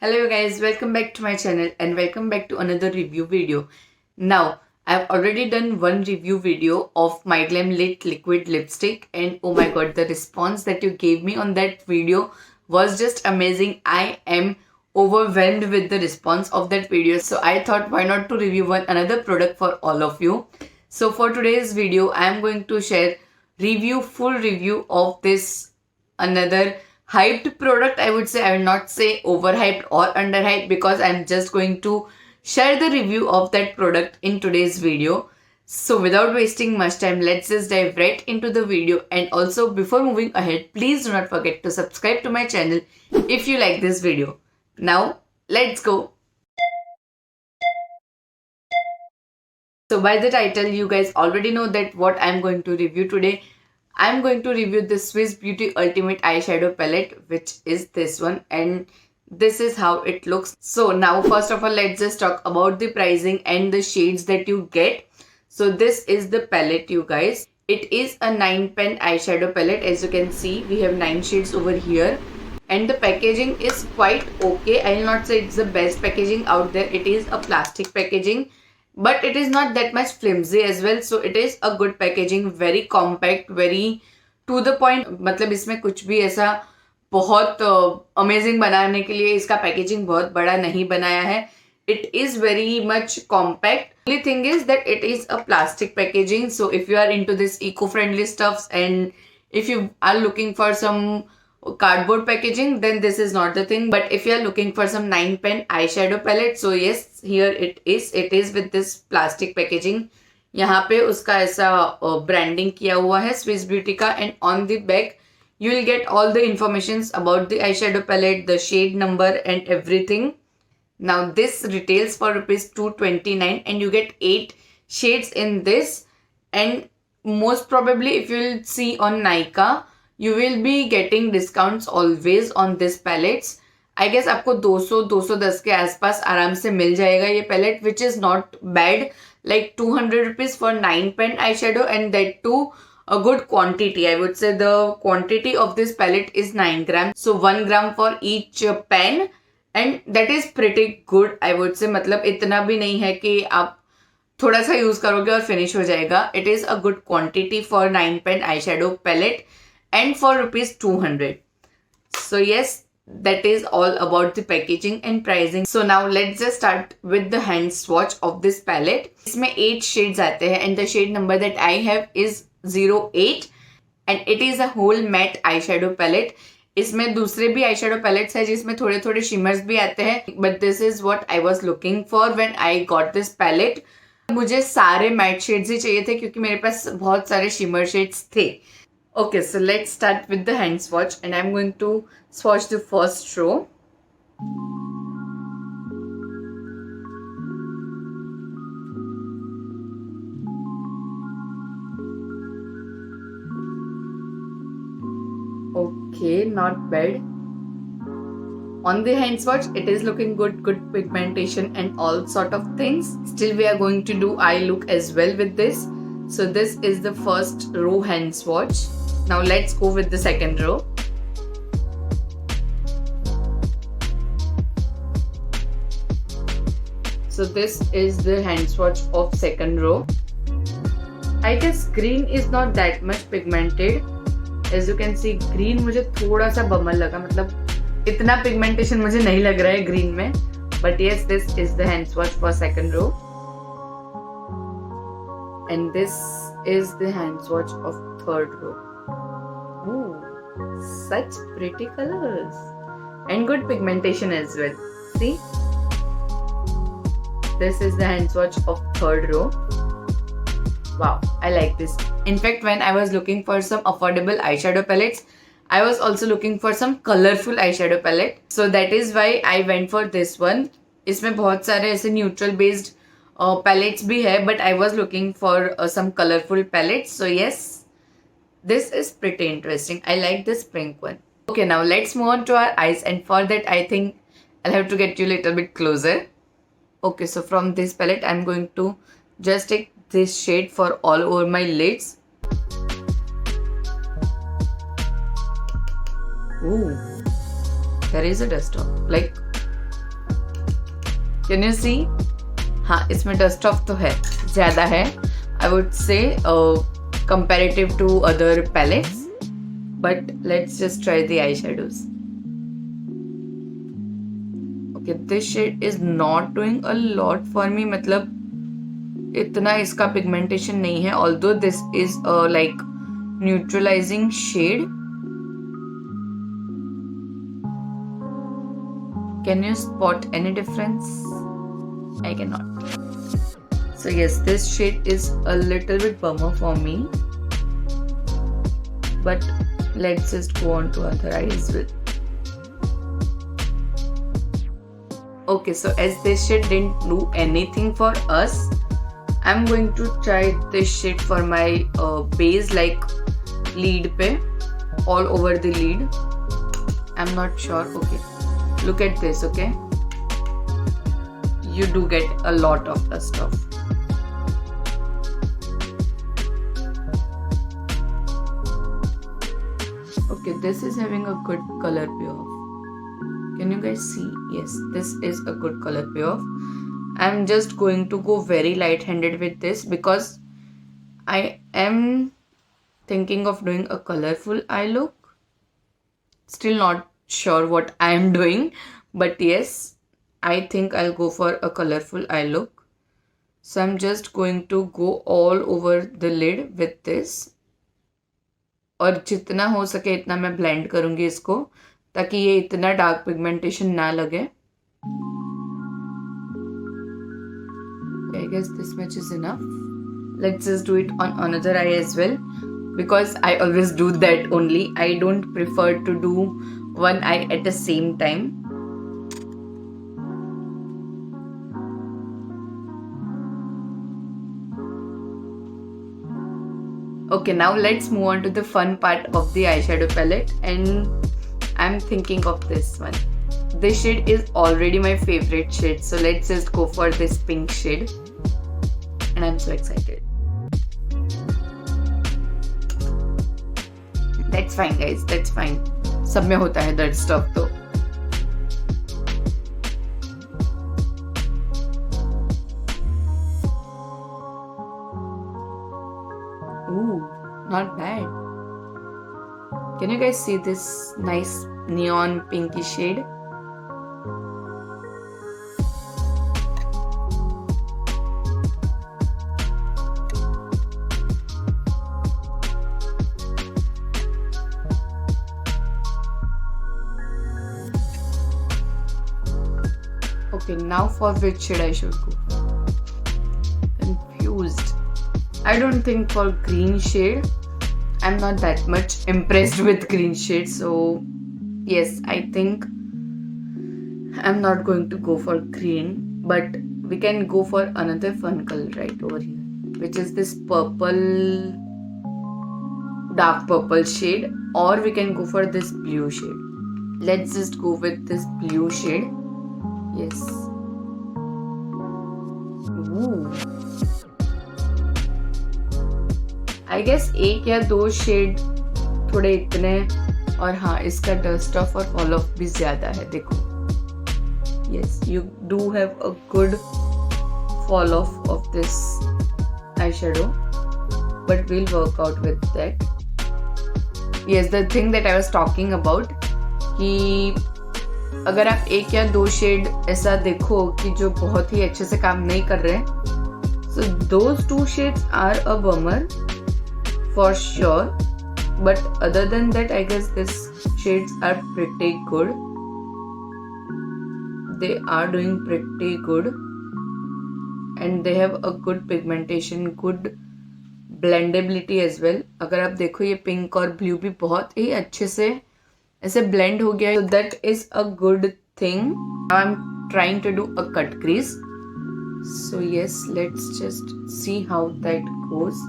Hello guys, welcome back to my channel and welcome back to another review video. Now, I've already done one review video of My Glam Lit Liquid Lipstick and oh my god, the response that you gave me on that video was just amazing. I am overwhelmed with the response of that video. So I thought why not to review another product for all of you. So for today's video, I am going to share full review of this another hyped product. I would say, I will not say overhyped or underhyped because I'm just going to share the review of that product in today's video. So without wasting much time, let's just dive right into the video. And also before moving ahead, please do not forget to subscribe to my channel if you like this video. Now let's go. So by the title, you guys already know that what I'm going to review today. I'm going to review the Swiss Beauty Ultimate Eyeshadow Palette, which is this one, and this is how it looks. So now first of all, let's just talk about the pricing and the shades that you get. So this is the palette, you guys. It is a 9-pen eyeshadow palette. As you can see, we have 9 shades over here. And the packaging is quite okay. I will not say it's the best packaging out there. It is a plastic packaging, but it is not that much flimsy as well. So it is a good packaging, very compact, very to the point. मतलब इसमें कुछ भी ऐसा बहुत amazing बनाने के लिए इसका पैकेजिंग बहुत बड़ा नहीं बनाया है. It is very much compact. Only thing is that it is a plastic packaging. So if you are into this eco-friendly stuffs and if you are looking for some cardboard packaging, then this is not the thing. But if you are looking for some 9-pen eyeshadow palette, so yes, here it is with this plastic packaging. यहाँ पे उसका ऐसा branding किया हुआ है Swiss Beauty का, and on the back you will get all the informations about the eyeshadow palette, the shade number and everything. Now this retails for ₹229 and you get 8 shades in this, and most probably if you will see on Nykaa, you will be getting discounts always on this palettes. I guess आपको 200-210 के आसपास आराम से मिल जाएगा ये palette, which is not bad. Like ₹200 for 9-pen eyeshadow, and that too a good quantity. I would say the quantity of this palette is 9 grams. So 1 gram for each pen, and that is pretty good. I would say मतलब इतना भी नहीं है कि आप थोड़ा सा use करोगे और फिनिश हो जाएगा. It is a good quantity for 9-pen eyeshadow palette and for ₹200. So yes, that is all about the packaging and pricing. So now let's just start with the hand swatch of this palette. इसमें 8 shades आते हैं and the shade number that I have is 08 and it is a whole matte eyeshadow palette. इसमें दूसरे भी eyeshadow palettes है जिसमें थोड़े थोड़े shimmers भी आते हैं, but this is what I was looking for when I got this palette. मुझे सारे matte shades ही चाहिए थे क्योंकि मेरे पास बहुत सारे shimmer shades थे. Okay, so let's start with the hand swatch and I'm going to swatch the first row. Okay, not bad. On the hand swatch, it is looking good pigmentation and all sort of things. Still, we are going to do eye look as well with this. So this is the first row hand swatch. Now let's go with the second row. So this is the hand swatch of second row. I guess green is not that much pigmented. As you can see, green मुझे थोड़ा सा बमल लगा, मतलब इतना pigmentation मुझे नहीं लग रहा है green में. But yes, this is the hand swatch for second row. And this is the hand swatch of third row. Ooh, such pretty colors and good pigmentation as well. See, this is the hand swatch of third row. Wow, I like this. In fact, when I was looking for some affordable eyeshadow palettes, I was also looking for some colorful eyeshadow palette. So that is why I went for this one. इसमें बहुत सारे ऐसे neutral based palettes भी है, but I was looking for some colorful palettes. So yes, this is pretty interesting. I like this pink one. Okay, now let's move on to our eyes, and for that I think I'll have to get you a little bit closer. Okay, so from this palette I'm going to just take this shade for all over my lids. Ooh, there is a dust off. Like can you see? हाँ, इसमें dust off तो है, ज़्यादा है, I would say comparative to other palettes, but let's just try the eyeshadows. Okay, this shade is not doing a lot for me, मतलब इतना इसका pigmentation नहीं है, although this is a like neutralizing shade. Can you spot any difference? I cannot. So yes, this shade is a little bit bummer for me, but let's just go on to other eyes with. Okay, so as this shade didn't do anything for us, I'm going to try this shade for my base, like lid pe, all over the lid. I'm not sure. Okay, look at this. Okay, you do get a lot of the stuff. Okay, this is having a good color payoff. Can you guys see? Yes, this is a good color payoff. I'm just going to go very light-handed with this because I am thinking of doing a colorful eye look. Still not sure what I am doing, but yes, I think I'll go for a colorful eye look. So I'm just going to go all over the lid with this. और जितना हो सके इतना मैं blend करूंगी इसको, ताकि ये इतना डार्क पिगमेंटेशन ना लगे. I guess this much is enough. Let's just do it on another eye as well, because I always do that only. I don't prefer to do one eye at the same time. Okay, now let's move on to the fun part of the eyeshadow palette, and I'm thinking of this one. This shade is already my favorite shade, so let's just go for this pink shade, and I'm so excited. That's fine guys, that's fine. सब में होता है that stuff तो. Ooh, not bad. Can you guys see this nice neon pinky shade? Okay, now for which shade I should go? Confused. I don't think for green shade. I'm not that much impressed with green shade, so yes, I think I'm not going to go for green, but we can go for another fun color right over here, which is this purple, dark purple shade, or we can go for this blue shade. Let's just go with this blue shade. Yes. Ooh. I guess एक या दो shade थोड़े इतने, और हाँ इसका dust of और fall of भी ज़्यादा है. देखो, yes, you do have a good fall off of this eyeshadow, but we'll work out with that. Yes, the thing that I was talking about, कि अगर आप एक या दो शेड ऐसा देखो कि जो बहुत ही अच्छे से काम नहीं कर रहे, so those two shades are a bummer for sure, but other than that I guess these shades are pretty good. They are doing pretty good and they have a good pigmentation, good blendability as well. अगर आप देखो ये pink और blue भी बहुत ही अच्छे से ऐसे blend हो गया है, so that is a good thing. Now I'm trying to do a cut crease, so yes, let's just see how that goes.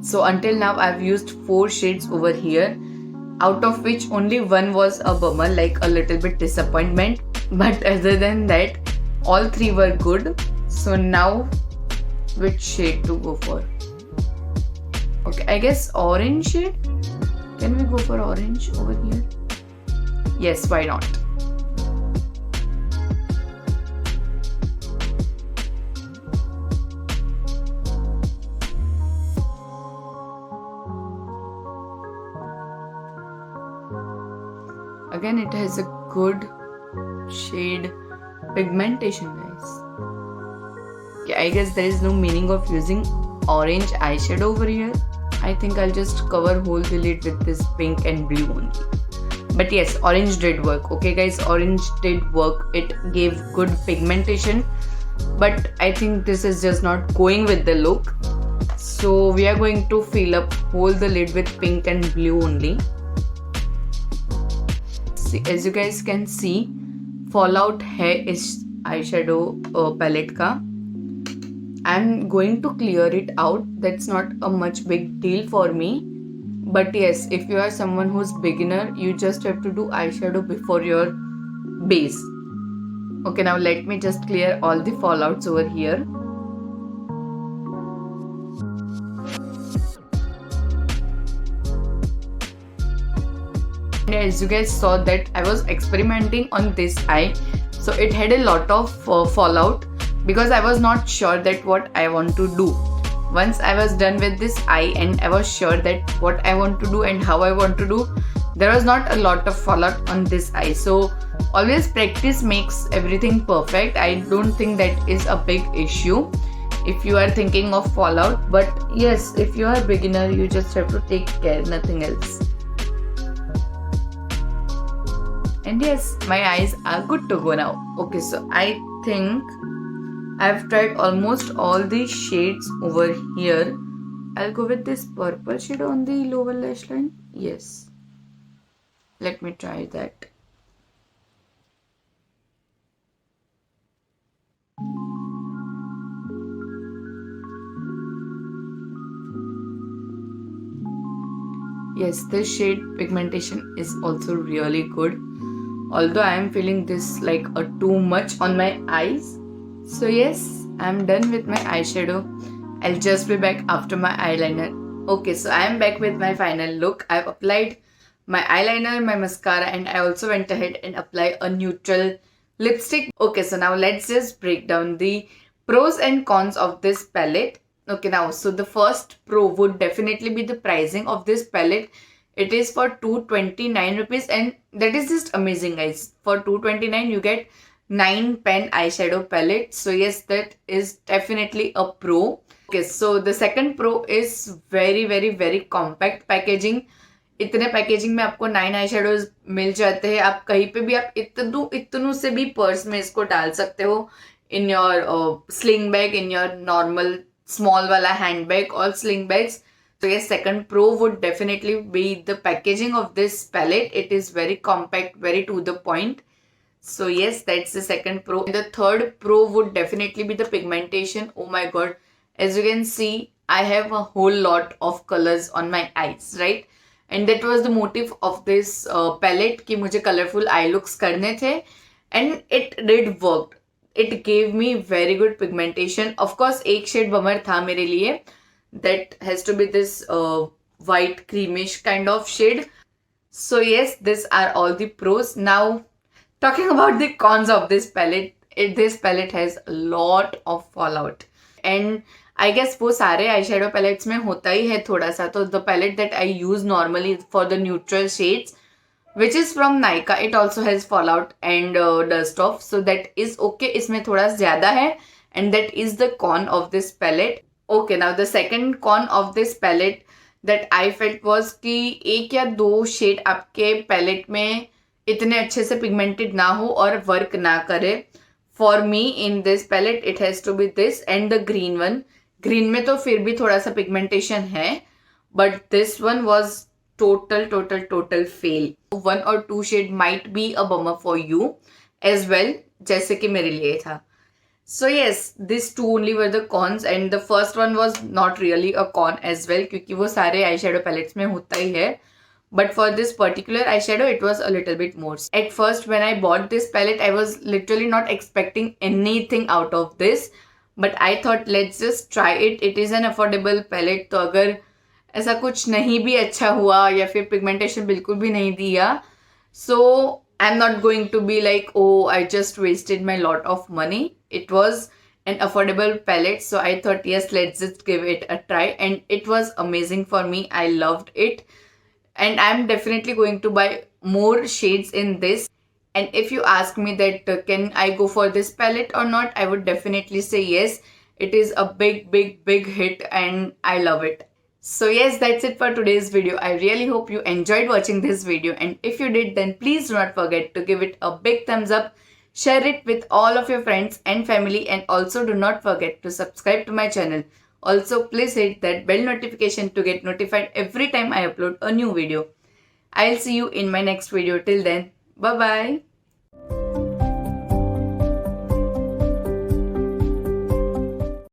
So until now I've used 4 shades over here, out of which only one was a bummer, like a little bit disappointment, but other than that all 3 were good. So now which shade to go for. Okay, I guess orange shade. Can we go for orange over here? Yes, why not? Again, it has a good shade pigmentation, guys. Okay, I guess there is no meaning of using orange eyeshadow over here. I think I'll just cover whole the lid with this pink and blue only. But yes, orange did work. Okay guys, orange did work. It gave good pigmentation. But I think this is just not going with the look. So we are going to fill up whole the lid with pink and blue only. See, as you guys can see, fallout hai is eyeshadow palette ka. I'm going to clear it out. That's not a much big deal for me. But yes, if you are someone who's beginner, you just have to do eyeshadow before your base. Okay, now let me just clear all the fallouts over here. And as you guys saw that I was experimenting on this eye. So it had a lot of fallout because I was not sure that what I want to do. Once I was done with this eye and I was sure that what I want to do and how I want to do, there was not a lot of fallout on this eye. So always practice makes everything perfect. I don't think that is a big issue if you are thinking of fallout. But yes, if you are a beginner, you just have to take care, nothing else. And yes, my eyes are good to go now. Okay, so I think I've tried almost all the shades over here. I'll go with this purple shade on the lower lash line. Yes. Let me try that. Yes, this shade pigmentation is also really good. Although I am feeling this like a too much on my eyes. So yes, I'm done with my eyeshadow. I'll just be back after my eyeliner. Okay, so I am back with my final look. I've applied my eyeliner, my mascara, and I also went ahead and applied a neutral lipstick. Okay, so now let's just break down the pros and cons of this palette. Okay, now so the first pro would definitely be the pricing of this palette. It is for 229 rupees and that is just amazing, guys. For 229 you get 9 pen eyeshadow palette. So yes, that is definitely a pro. Okay, so the second pro is very compact packaging. इतने packaging में आपको 9 eye shadows मिल जाते हैं. आप कहीं पे भी आप इतनू से भी पर्स में इसको डाल सकते हो. In your sling bag, in your normal small वाला हैंड बैग और sling bags. So yes, second pro would definitely be the packaging of this palette. It is very compact, very to the point. So yes, that's the second pro. And the third pro would definitely be the pigmentation. Oh my god. As you can see, I have a whole lot of colors on my eyes, right? And that was the motive of this palette कि मुझे colorful eye looks करने थे. And it did work. It gave me very good pigmentation. Of course, एक shade bummer था मेरे लिए. That has to be this white creamish kind of shade. So yes, these are all the pros. Now talking about the cons of this palette, this palette has a lot of fallout and I guess वो सारे eyeshadow palettes में होता ही है थोड़ा सा. तो the palette that I use normally for the neutral shades, which is from Nykaa, it also has fallout and dust off. So that is okay. इसमें थोड़ा ज़्यादा है and that is the con of this palette. Okay, now the second con of this palette that I felt was कि एक या दो shade आपके palette में इतने अच्छे से पिगमेंटेड ना हो और वर्क ना करे. For me in this palette it has to be this and the green one. Green में तो फिर भी थोड़ा सा पिगमेंटेशन है but this one was total fail. 1 or 2 shade might be a bummer for you as well, जैसे कि मेरे लिए था. So yes, these two only were the cons and the first one was not really a con as well क्योंकि वो सारे eyeshadow palettes में होता ही है. But for this particular eyeshadow, it was a little bit more. At first, when I bought this palette, I was literally not expecting anything out of this. But I thought let's just try it. It is an affordable palette. तो अगर ऐसा कुछ नहीं भी अच्छा हुआ या फिर पिगमेंटेशन बिल्कुल भी नहीं दिया, so I am not going to be like oh I just wasted my lot of money. It was an affordable palette, so I thought yes, let's just give it a try, and it was amazing for me. I loved it, and I'm definitely going to buy more shades in this. And if you ask me that can I go for this palette or not, I would definitely say yes. It is a big hit and I love it. So yes, that's it for today's video. I really hope you enjoyed watching this video, and if you did, then please do not forget to give it a big thumbs up, share it with all of your friends and family, and also do not forget to subscribe to my channel. Also, please hit that bell notification to get notified every time I upload a new video. I'll see you in my next video. Till then, bye bye.